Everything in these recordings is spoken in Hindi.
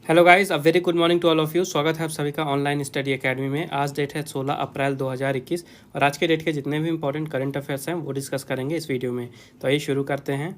Hello guys, a very good morning to all of you. स्वागत है आप सभी का ऑनलाइन स्टडी एकेडमी में। आज डेट है 16 अप्रैल 2021 और आज के डेट के जितने भी इंपॉर्टेंट करंट अफेयर्स हैं वो डिस्कस करेंगे इस वीडियो में। तो आइए शुरू करते हैं।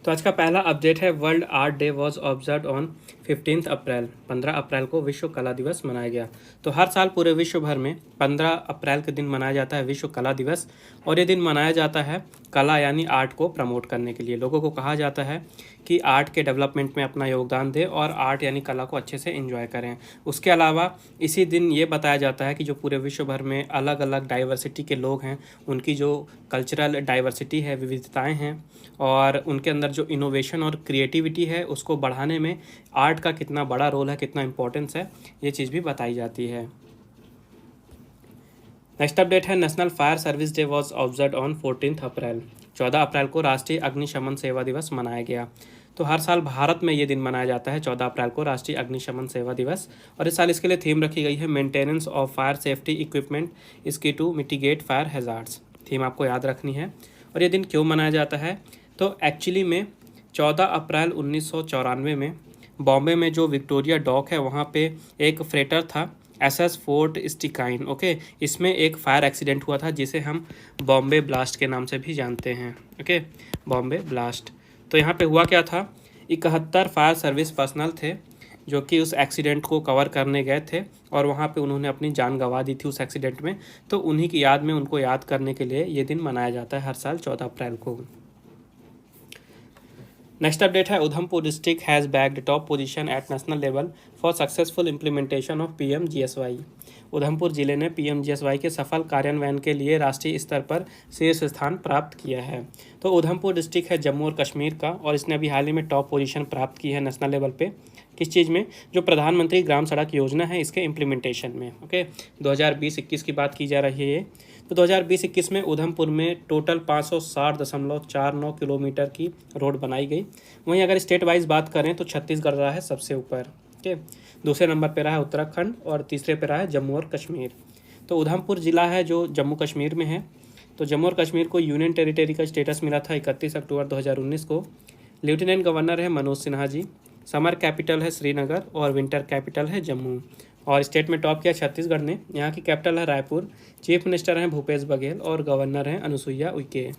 तो आज का पहला अपडेट है, world art day was observe on 15 अप्रैल। 15 अप्रैल को विश्व कला दिवस मनाया गया। तो हर साल पूरे विश्व भर में 15 अप्रैल के दिन मनाया जाता है विश्व कला दिवस। और ये दिन मनाया जाता है कला यानी आर्ट को प्रमोट करने के लिए। लोगों को कहा जाता है कि आर्ट के डेवलपमेंट में अपना योगदान दें और आर्ट यानी कला को अच्छे से एंजॉय करें। उसके अलावा इसी दिन ये बताया जाता है कि जो पूरे विश्व भर में अलग अलग डाइवर्सिटी के लोग हैं, उनकी जो कल्चरल डाइवर्सिटी है, विविधताएं हैं, और उनके अंदर जो इनोवेशन और क्रिएटिविटी है उसको बढ़ाने में आर्ट का कितना बड़ा रोल है, कितना इंपॉर्टेंस है, ये चीज़ भी बताई जाती है। नेक्स्ट अपडेट है, national fire service day was observe on 14 अप्रैल। 14 अप्रैल को राष्ट्रीय अग्निशमन सेवा दिवस मनाया गया। तो हर साल भारत में ये दिन मनाया जाता है 14 अप्रैल को, राष्ट्रीय अग्निशमन सेवा दिवस। और इस साल इसके लिए थीम रखी गई है, maintenance of fire safety equipment इसकी to mitigate fire hazards. Theme आपको याद रखनी है। और ये दिन क्यों मनाया जाता है? तो एक्चुअली में 14 अप्रैल 1994 में बॉम्बे में जो विक्टोरिया डॉक है वहाँ पे एक फ्रेटर था, एसएस फोर्ट स्टिकाइन। ओके, इसमें एक फायर एक्सीडेंट हुआ था जिसे हम बॉम्बे ब्लास्ट के नाम से भी जानते हैं। Okay, Bombay blast. तो यहाँ पे हुआ क्या था, 71 फायर सर्विस पर्सनल थे जो कि उस एक्सीडेंट को कवर करने गए थे और वहाँ पे उन्होंने अपनी जान गंवा दी थी उस एक्सीडेंट में। तो उन्हीं की याद में, उनको याद करने के लिए ये दिन मनाया जाता है हर साल 14 अप्रैल को। नेक्स्ट अपडेट है, Udhampur district has bagged top position at national level for successful implementation of PMGSY. Udhampur जिले ने पीएमजीएसवाई के सफल कार्यान्वयन के लिए राष्ट्रीय स्तर पर शीर्ष स्थान प्राप्त किया है। तो उधमपुर डिस्ट्रिक्ट है जम्मू और कश्मीर का और इसने अभी हाल ही में टॉप पोजीशन प्राप्त की है नेशनल लेवल पे। किस चीज़ में? जो प्रधानमंत्री ग्राम सड़क योजना है इसके इम्प्लीमेंटेशन में। ओके, 2020-21 की बात की जा रही है ये। तो 2020-21 में उधमपुर में टोटल 560.49 किलोमीटर की रोड बनाई गई। वहीं अगर स्टेट वाइज बात करें तो छत्तीसगढ़ रहा है सबसे ऊपर। ठीक, दूसरे नंबर पे रहा है उत्तराखंड और तीसरे पे रहा है जम्मू और कश्मीर। तो उधमपुर ज़िला है जो जम्मू कश्मीर में है। तो जम्मू और कश्मीर को यूनियन टेरिटरी का स्टेटस मिला था 31 अक्टूबर 2019 को। लेफ्टिनेंट गवर्नर है मनोज सिन्हा जी। समर कैपिटल है श्रीनगर और विंटर कैपिटल है जम्मू। और स्टेट में टॉप किया छत्तीसगढ़ ने। यहाँ की कैपिटल है रायपुर। चीफ मिनिस्टर हैं भूपेश बघेल और गवर्नर हैं अनुसुईया उइके।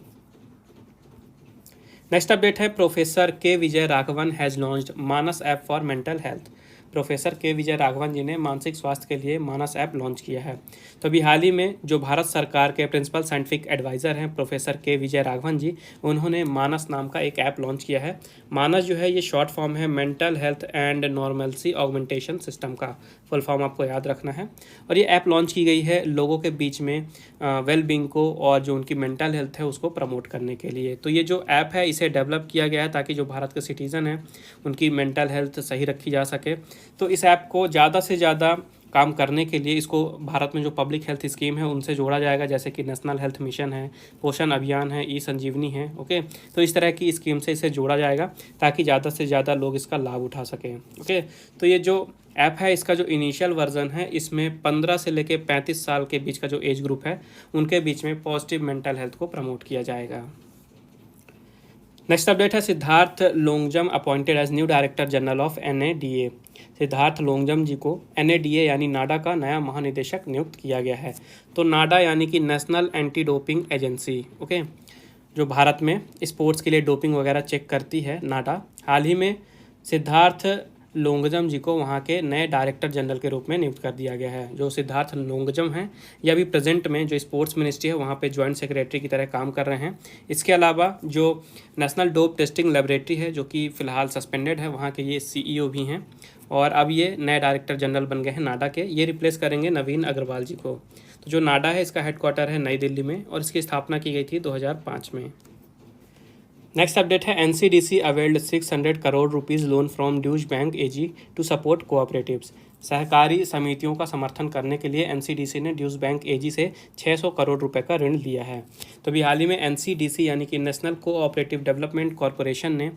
नेक्स्ट अपडेट है, professor K Vijay Raghavan has launched Manas app for mental health. Professor K Vijay Raghavan जी ने मानसिक स्वास्थ्य के लिए मानस ऐप लॉन्च किया है। तो अभी हाल ही में जो भारत सरकार के प्रिंसिपल साइंटिफिक एडवाइज़र हैं प्रोफेसर के विजय राघवन जी, उन्होंने मानस नाम का एक ऐप लॉन्च किया है। मानस जो है ये शॉर्ट फॉर्म है mental health and normalcy augmentation system का। फुल फॉर्म आपको याद रखना है। और ये ऐप लॉन्च की गई है लोगों के बीच में वेल बींग को और जो उनकी मेंटल हेल्थ है उसको प्रमोट करने के लिए। तो ये जो ऐप है इसे डेवलप किया गया है ताकि जो भारत के सिटीज़न हैं उनकी मेंटल हेल्थ सही रखी जा सके। तो इस ऐप को ज़्यादा से ज़्यादा काम करने के लिए इसको भारत में जो पब्लिक हेल्थ स्कीम है उनसे जोड़ा जाएगा, जैसे कि नेशनल हेल्थ मिशन है, पोषण अभियान है, ई संजीवनी है। ओके, तो इस तरह की स्कीम से इसे जोड़ा जाएगा ताकि ज़्यादा से ज़्यादा लोग इसका लाभ उठा सकें। ओके, तो ये जो ऐप है इसका जो इनिशियल वर्जन है इसमें 15 से लेकर 35 साल के बीच का जो एज ग्रुप है उनके बीच में पॉजिटिव मेंटल हेल्थ को प्रमोट किया जाएगा। नेक्स्ट अपडेट है, Siddharth Longjam appointed as new director general of NADA. Siddharth Longjam ji को एनएडीए यानी नाडा का नया महानिदेशक नियुक्त किया गया है। तो नाडा यानी कि national anti doping agency. Okay, जो भारत में स्पोर्ट्स के लिए डोपिंग वगैरह चेक करती है नाडा। हाल ही में सिद्धार्थ लोंगजम जी को वहाँ के नए डायरेक्टर जनरल के रूप में नियुक्त कर दिया गया है। जो सिद्धार्थ लोंगजम हैं ये अभी प्रेजेंट में जो स्पोर्ट्स मिनिस्ट्री है वहाँ पे जॉइंट सेक्रेटरी की तरह काम कर रहे हैं। इसके अलावा जो नेशनल डोप टेस्टिंग लेबोरेटरी है जो कि फ़िलहाल सस्पेंडेड है, वहाँ के ये सीईओ भी हैं और अब ये नए डायरेक्टर जनरल बन गए हैं नाडा के। ये रिप्लेस करेंगे नवीन अग्रवाल जी को। तो जो नाडा है इसका हेडक्वार्टर है नई दिल्ली में और इसकी स्थापना की गई थी 2005 में। नेक्स्ट अपडेट है, NCDC availed 600 crore rupees loan from Deutsche Bank AG to support cooperatives. सहकारी समितियों का समर्थन करने के लिए एनसीडीसी ने ड्यूश बैंक एजी से 600 करोड़ रुपए का ऋण लिया है। तो अभी हाल ही में एनसीडीसी यानी कि नेशनल कोऑपरेटिव डेवलपमेंट कॉरपोरेशन ने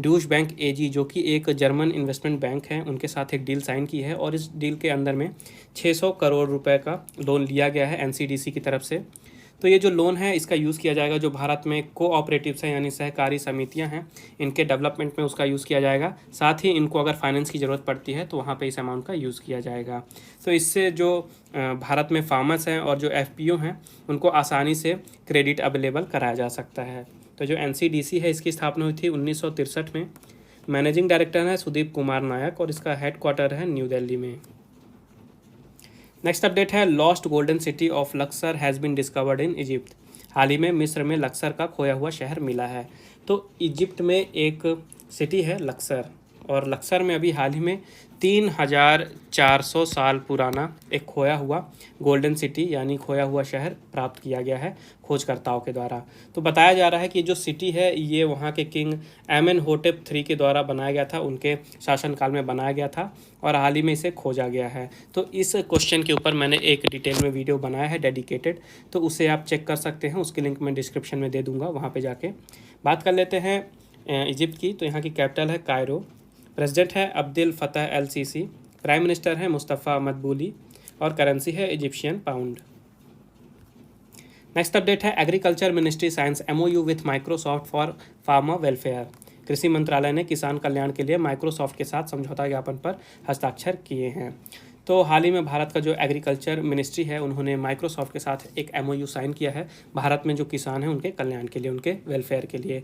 ड्यूश बैंक एजी जो कि एक जर्मन इन्वेस्टमेंट बैंक है उनके साथ एक डील साइन की है और इस डील के अंदर में 600 करोड़ रुपए का लोन लिया गया है एनसीडीसी की तरफ से। तो ये जो लोन है इसका यूज़ किया जाएगा जो भारत में कोऑपरेटिव्स हैं यानी सहकारी समितियां हैं, इनके डेवलपमेंट में उसका यूज़ किया जाएगा। साथ ही इनको अगर फाइनेंस की ज़रूरत पड़ती है तो वहाँ पे इस अमाउंट का यूज़ किया जाएगा। तो इससे जो भारत में फार्मर्स हैं और जो एफपीओ हैं उनको आसानी से क्रेडिट अवेलेबल कराया जा सकता है। तो जो एनसीडीसी है इसकी स्थापना हुई थी 1963 में। मैनेजिंग डायरेक्टर है सुदीप कुमार नायक और इसका हेडक्वार्टर है न्यू दिल्ली में। नेक्स्ट अपडेट है lost golden city of Luxor has been discovered in Egypt. हाल ही में मिस्र में लक्सर का खोया हुआ शहर मिला है। तो इजिप्ट में एक सिटी है लक्सर, और लक्सर में अभी हाल ही में 3400 साल पुराना एक खोया हुआ गोल्डन सिटी यानी खोया हुआ शहर प्राप्त किया गया है खोजकर्ताओं के द्वारा। तो बताया जा रहा है कि जो सिटी है ये वहाँ के किंग एमेनहोटेप III के द्वारा बनाया गया था, उनके शासनकाल में बनाया गया था और हाल ही में इसे खोजा गया है। तो इस क्वेश्चन के ऊपर मैंने एक डिटेल में वीडियो बनाया है डेडिकेटेड, तो उसे आप चेक कर सकते हैं, उसकी लिंक मैं डिस्क्रिप्शन में दे दूँगा, वहाँ पर जाके बात कर लेते हैं इजिप्ट की। तो यहाँ की कैपिटल है कायरो, प्रेसिडेंट है Abdel Fattah L CC, prime minister है मुस्तफ़ा मदबूली और करेंसी है इजिप्शियन पाउंड। नेक्स्ट अपडेट है agriculture ministry science MOU with Microsoft for farmer welfare. कृषि मंत्रालय ने किसान कल्याण के लिए माइक्रोसॉफ्ट के साथ समझौता ज्ञापन पर हस्ताक्षर किए हैं। तो हाल ही में भारत का जो एग्रीकल्चर मिनिस्ट्री है उन्होंने माइक्रोसॉफ्ट के साथ एक एमओयू साइन किया है भारत में जो किसान हैं उनके कल्याण के लिए, उनके वेलफेयर के लिए।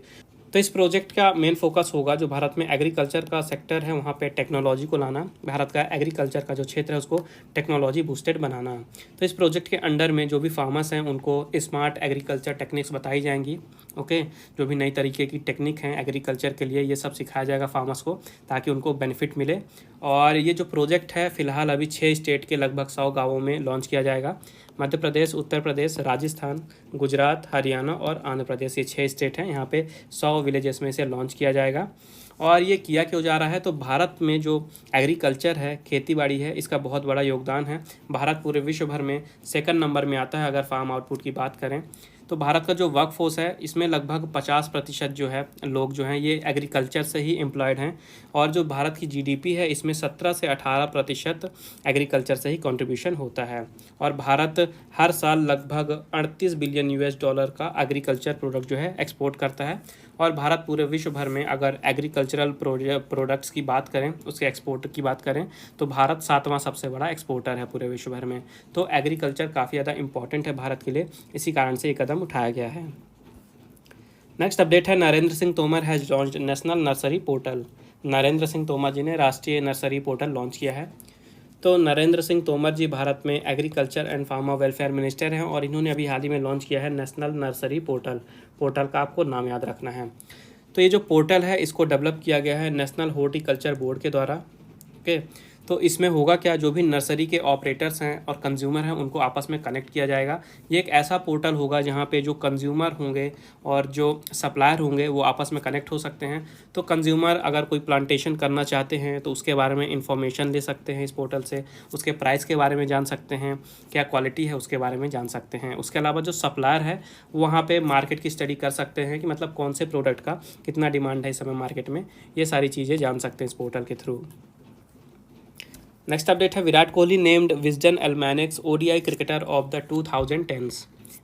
तो इस प्रोजेक्ट का मेन फोकस होगा जो भारत में एग्रीकल्चर का सेक्टर है वहाँ पे टेक्नोलॉजी को लाना, भारत का एग्रीकल्चर का जो क्षेत्र है उसको टेक्नोलॉजी बूस्टेड बनाना। तो इस प्रोजेक्ट के अंडर में जो भी फार्मर्स हैं उनको स्मार्ट एग्रीकल्चर टेक्निक्स बताई जाएंगी। ओके, जो भी नई तरीके की टेक्निक हैं एग्रीकल्चर के लिए ये सब सिखाया जाएगा फार्मर्स को ताकि उनको बेनिफिट मिले। और ये जो प्रोजेक्ट है फ़िलहाल अभी 6 स्टेट के लगभग 100 गाँवों में लॉन्च किया जाएगा। मध्य प्रदेश, उत्तर प्रदेश, राजस्थान, गुजरात, हरियाणा और आंध्र प्रदेश, ये 6 स्टेट हैं। यहाँ पे 100 विलेजेस में इसे लॉन्च किया जाएगा। और ये किया क्यों जा रहा है, तो भारत में जो एग्रीकल्चर है, खेती-बाड़ी है, इसका बहुत बड़ा योगदान है। भारत पूरे विश्व भर में सेकंड नंबर में आता है अगर फार्म आउटपुट की बात करें। तो भारत का जो वर्क फोर्स है इसमें लगभग 50% जो है लोग जो हैं ये एग्रीकल्चर से ही एम्प्लॉयड हैं। और जो भारत की जीडीपी है इसमें 17 से 18% एग्रीकल्चर से ही कंट्रीब्यूशन होता है। और भारत हर साल लगभग 38 बिलियन US डॉलर का एग्रीकल्चर प्रोडक्ट जो है एक्सपोर्ट करता है। और भारत पूरे विश्व भर में अगर एग्रीकल्चरल प्रोडक्ट्स की बात करें, उसके एक्सपोर्ट की बात करें, तो भारत 7वां सबसे बड़ा एक्सपोर्टर है पूरे विश्व भर में। तो एग्रीकल्चर काफ़ी ज़्यादा इंपॉर्टेंट है भारत के लिए, इसी कारण से ये कदम उठाया गया है। नेक्स्ट अपडेट है Narendra Singh Tomar has launched national nursery portal. Narendra Singh Tomar ji ने राष्ट्रीय नर्सरी पोर्टल लॉन्च किया है। तो नरेंद्र सिंह तोमर जी भारत में agriculture and farmer welfare minister हैं और इन्होंने अभी हाल ही में लॉन्च किया है नेशनल नर्सरी पोर्टल। पोर्टल का आपको नाम याद रखना है। तो ये जो पोर्टल है इसको डेवलप किया गया है नेशनल हॉर्टिकल्चर बोर्ड के द्वारा। ओके, तो इसमें होगा क्या, जो भी नर्सरी के ऑपरेटर्स हैं और कंज्यूमर हैं उनको आपस में कनेक्ट किया जाएगा। ये एक ऐसा पोर्टल होगा जहाँ पे जो कंज्यूमर होंगे और जो सप्लायर होंगे वो आपस में कनेक्ट हो सकते हैं। तो कंज्यूमर अगर कोई प्लांटेशन करना चाहते हैं तो उसके बारे में इंफॉर्मेशन ले सकते हैं इस पोर्टल से, उसके प्राइस के बारे में जान सकते हैं, क्या क्वालिटी है उसके बारे में जान सकते हैं। उसके अलावा जो सप्लायर है वहाँ पर मार्केट की स्टडी कर सकते हैं कि मतलब कौन से प्रोडक्ट का कितना डिमांड है इस समय मार्केट में, ये सारी चीज़ें जान सकते हैं इस पोर्टल के थ्रू। नेक्स्ट अपडेट है Virat Kohli named Wisden Almanack's ODI cricketer of the 2010s।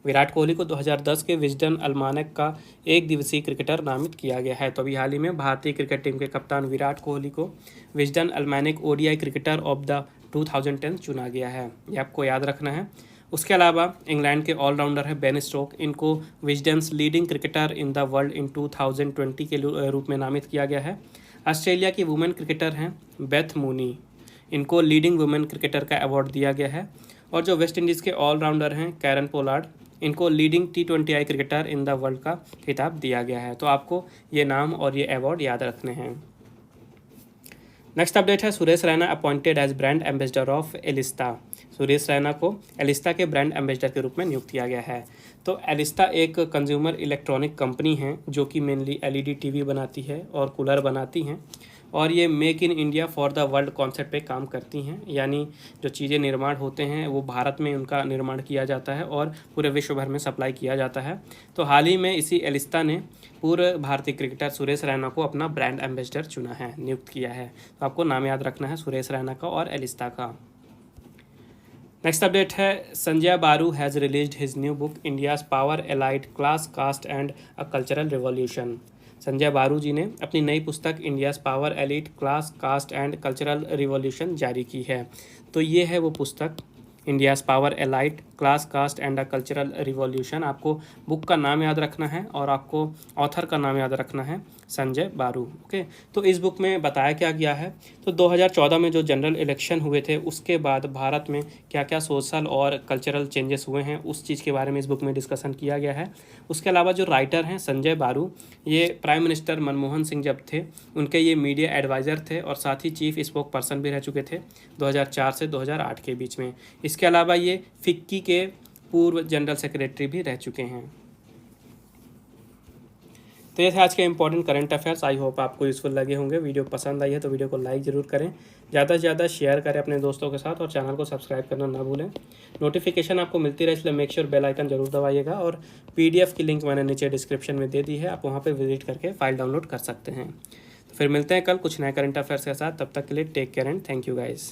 Virat Kohli को 2010 के विजडन अल्मानेक का एक दिवसीय क्रिकेटर नामित किया गया है। तो अभी हाल ही में भारतीय क्रिकेट टीम के कप्तान विराट कोहली को Wisden Almanack ODI cricketer of the 2010 चुना गया है, ये आपको याद रखना है। उसके अलावा इंग्लैंड के ऑलराउंडर है बेन स्टोक, इनको Wisden's leading cricketer in the world in 2020 के रूप में नामित किया गया है। ऑस्ट्रेलिया की वुमेन क्रिकेटर हैं बेथ मूनी, इनको लीडिंग वुमेन क्रिकेटर का अवार्ड दिया गया है। और जो वेस्ट इंडीज़ के ऑलराउंडर हैं कैरन पोलार्ड, इनको leading T20I cricketer in the world का खिताब दिया गया है। तो आपको ये नाम और ये अवार्ड याद रखने हैं। नेक्स्ट अपडेट है Suresh Raina appointed as brand ambassador of Elista. Suresh Raina को एलिस्टा के ब्रांड एम्बेसडर के रूप में नियुक्त किया गया है। तो एलिस्टा एक कंज्यूमर इलेक्ट्रॉनिक कंपनी है जो कि मेनली LED TV बनाती है और कूलर बनाती हैं, और ये make in India for the world concept पे काम करती हैं। यानी जो चीज़ें निर्माण होते हैं वो भारत में उनका निर्माण किया जाता है और पूरे विश्व भर में सप्लाई किया जाता है। तो हाल ही में इसी एलिस्टा ने पूर्व भारतीय क्रिकेटर सुरेश रैना को अपना ब्रांड एम्बेसडर चुना है, नियुक्त किया है। तो आपको नाम याद रखना है सुरेश रैना का और एलिस्टा का। नेक्स्ट अपडेट है Sanjaya Baru has released his new book India's power elite class caste and a cultural revolution. Sanjaya Baru ji ने अपनी नई पुस्तक India's power elite class caste and cultural revolution जारी की है। तो ये है वो पुस्तक India's power elite class caste and a cultural revolution. आपको बुक का नाम याद रखना है और आपको ऑथर का नाम याद रखना है संजय बारू। ओके, तो इस बुक में बताया क्या गया है, तो 2014 में जो जनरल इलेक्शन हुए थे उसके बाद भारत में क्या क्या सोशल और कल्चरल चेंजेस हुए हैं उस चीज़ के बारे में इस बुक में डिस्कशन किया गया है। उसके अलावा जो राइटर हैं संजय बारू, ये प्राइम मिनिस्टर मनमोहन सिंह जब थे उनके ये मीडिया एडवाइज़र थे और साथ ही चीफ स्पोक पर्सन भी रह चुके थे 2004 से 2008 के बीच में। इसके अलावा ये फिक्की के पूर्व जनरल सेक्रेटरी भी रह चुके हैं। तो ये थे आज के important current affairs. I hope आपको यूज़फुल लगे होंगे। वीडियो पसंद आई है तो वीडियो को लाइक ज़रूर करें, ज़्यादा से ज़्यादा शेयर करें अपने दोस्तों के साथ और चैनल को सब्सक्राइब करना ना भूलें। नोटिफिकेशन आपको मिलती रहे इसलिए मेक श्योर बेल आइकन जरूर दबाइएगा। और PDF की लिंक मैंने नीचे डिस्क्रिप्शन में दे दी है, आप वहाँ पर विजिट करके फाइल डाउनलोड कर सकते हैं। तो फिर मिलते हैं कल कुछ नए करंट अफेयर्स के साथ। तब तक के लिए take care and thank you guys.